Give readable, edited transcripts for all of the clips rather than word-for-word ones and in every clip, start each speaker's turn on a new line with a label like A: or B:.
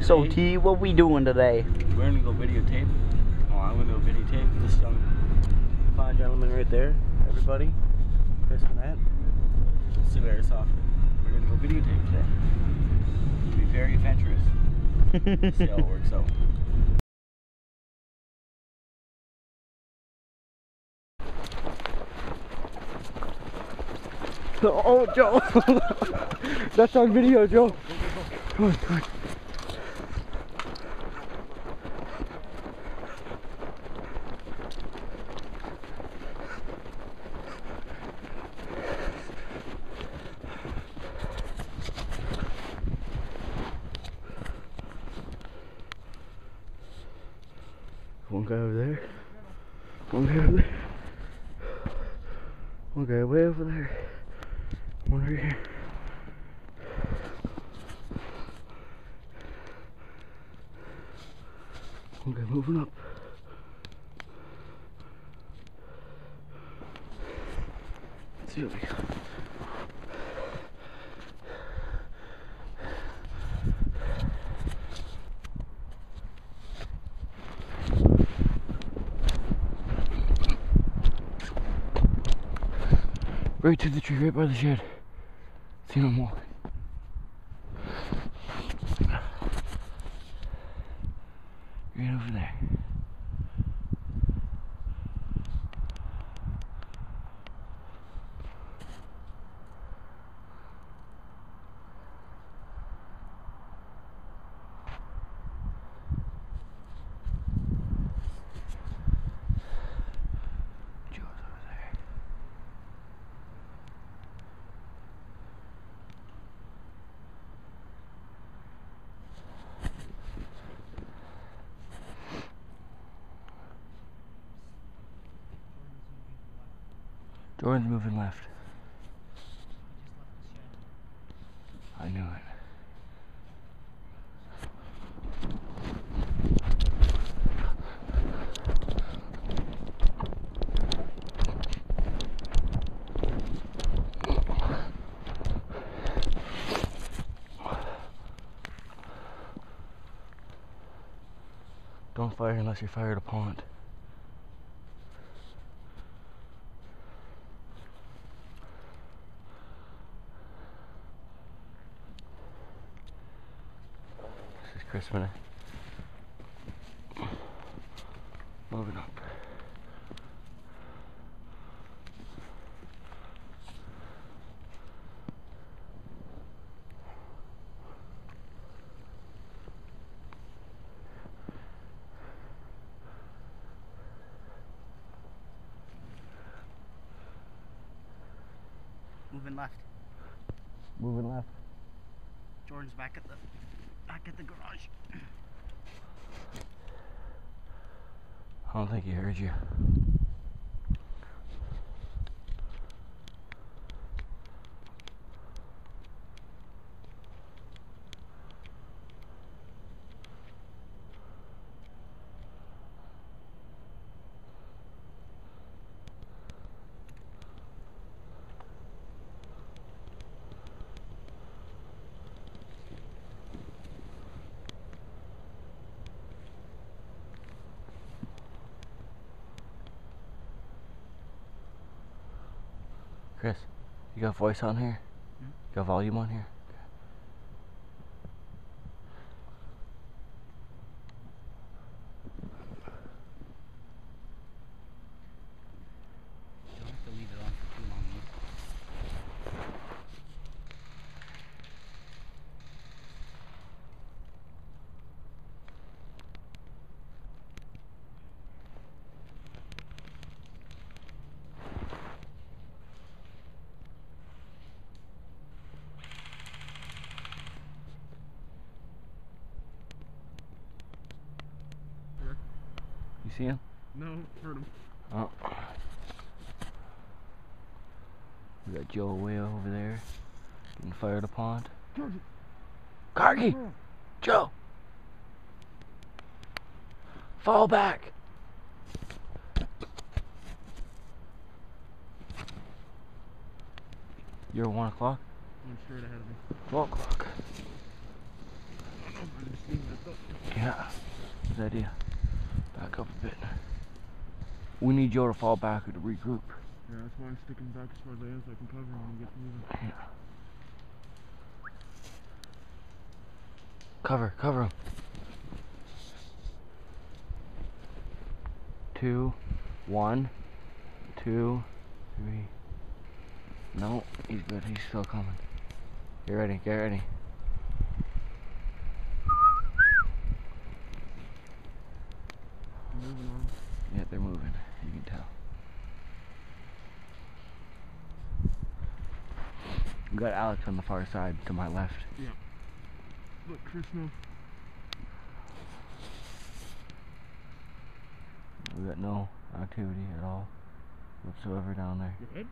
A: So T, what we doing today?
B: We're gonna go videotape. Oh, I'm gonna go videotape this young fine gentleman right there. Everybody, Chris Manette, Sue Airsoft. We're gonna go videotape today. It'll be very adventurous. See how it works out.
A: Oh, Joe! That's on video, Joe. Come on, come on. One guy over there. One guy over there. One guy way over there. One right here. One guy moving up. Let's see what we got. Right to the tree, right by the shed. See him walking. Right over there. Jordan's moving left. I knew it. Don't fire unless you fire at a pond. Chris Manette. Moving up.
B: Moving left.
A: Moving left.
B: Jordan's back at the garage.
A: I don't think he heard you. Chris, you got voice on here?
B: Hmm?
A: You got volume on here?
B: You don't have to leave it on for too long.
A: You see him?
B: No, heard him.
A: Oh. We got Joe way over there getting fired a pond. Cargy! Joe! Fall back! You're 1 o'clock?
B: I'm straight ahead of me.
A: 12 o'clock. Yeah, good idea. Back up a bit. We need Joe to fall back to regroup.
C: Yeah, that's why I'm sticking back as far as I am so I can cover him when he gets moving.
A: Yeah. Cover him. 2, 1, 2, 3. No, he's good. He's still coming. Get ready. Get ready.
C: Moving on.
A: Yeah, they're moving. You can tell. We got Alex on the far side to my left.
C: Yeah. Look, Chris, no.
A: We got no activity at all whatsoever down there.
C: Your head?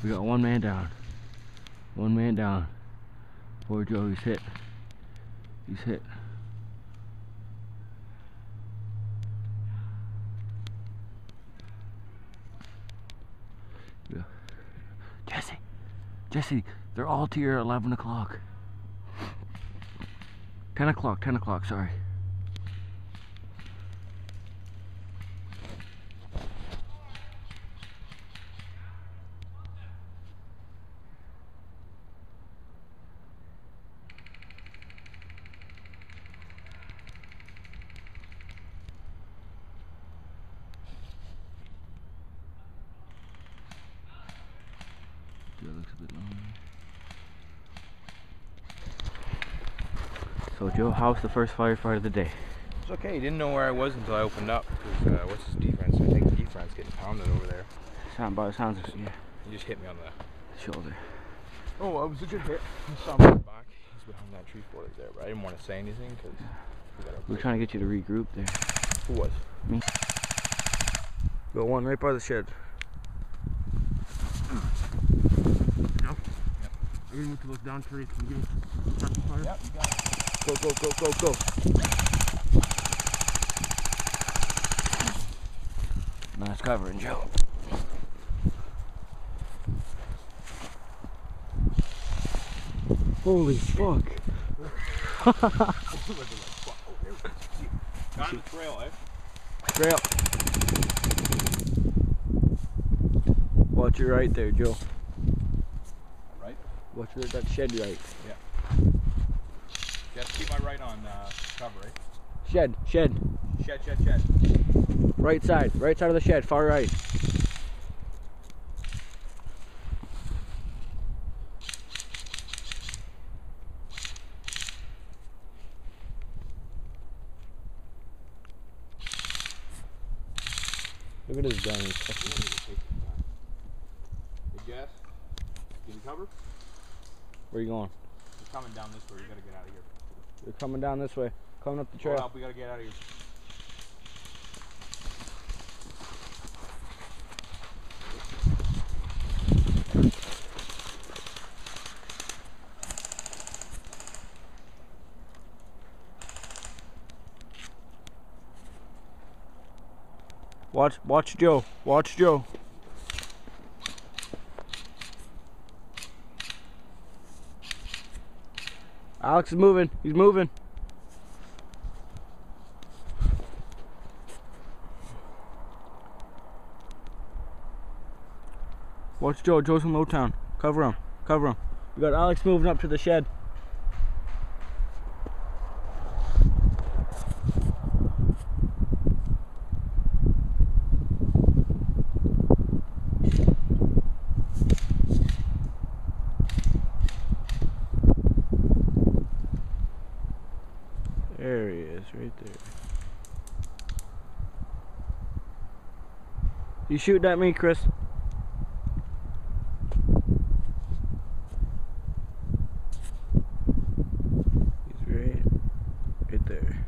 A: We got one man down. One man down. Poor Joe, he's hit. He's hit. Yeah. Jesse, they're all to your 11 o'clock. 10 o'clock, sorry. That looks a bit long. So Joe, how's the first firefight of the day?
D: It's okay. He didn't know where I was until I opened up. Because what's his defense? I think the defense getting pounded over there.
A: By the sounds of it, yeah.
D: He just hit me on the
A: Shoulder.
D: Oh, well, it was a good hit. I saw him in the back. He's behind that tree fort there, but I didn't want to say anything because
A: We were trying to get you to regroup there.
D: Who was?
A: Me.
B: Got one right by the shed.
C: No? Yep. I'm gonna move to look down for you. Can you give me some fire?
D: Yep, you got it.
B: Go.
A: Nice covering, Joe. Holy fuck.
D: Got the trail, eh?
A: Trail. Watch your right there, Joe.
D: Right?
A: Watch your, that shed right.
D: Yeah. Just keep my right on cover, eh?
A: Shed.
D: Shed.
A: Right side of the shed, far right. Look at his gun.
D: Hey, Jess, can you cover?
A: Where you going?
D: You're coming down this way. We gotta get out of here.
A: You're coming down this way. Coming up the
D: Hold
A: trail.
D: up, we gotta get out of here.
A: Watch Joe. Watch Joe. Alex is moving. He's moving. Watch Joe. Joe's in Lowtown. Cover him. We got Alex moving up to the shed. There he is, right there.
B: You shooting at me, Chris? He's right there.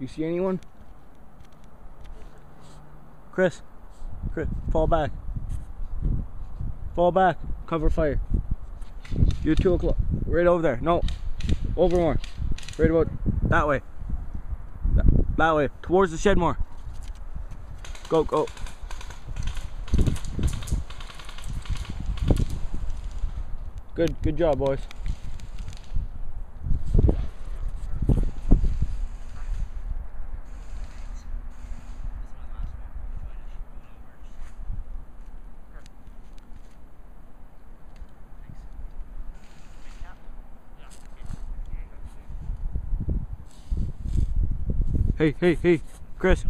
B: You see anyone? Chris, fall back. Fall back. Cover fire. You're 2 o'clock. Right over there. No. Over more. Right about that way. That way. Towards the shed more. Go, go. Good job, boys. Hey, Chris.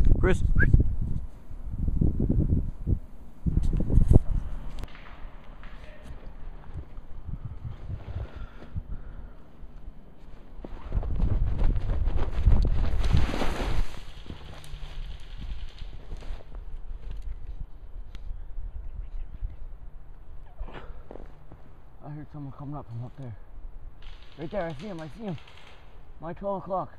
B: I heard someone coming up from up there. Right there, I see him. My 12 o'clock.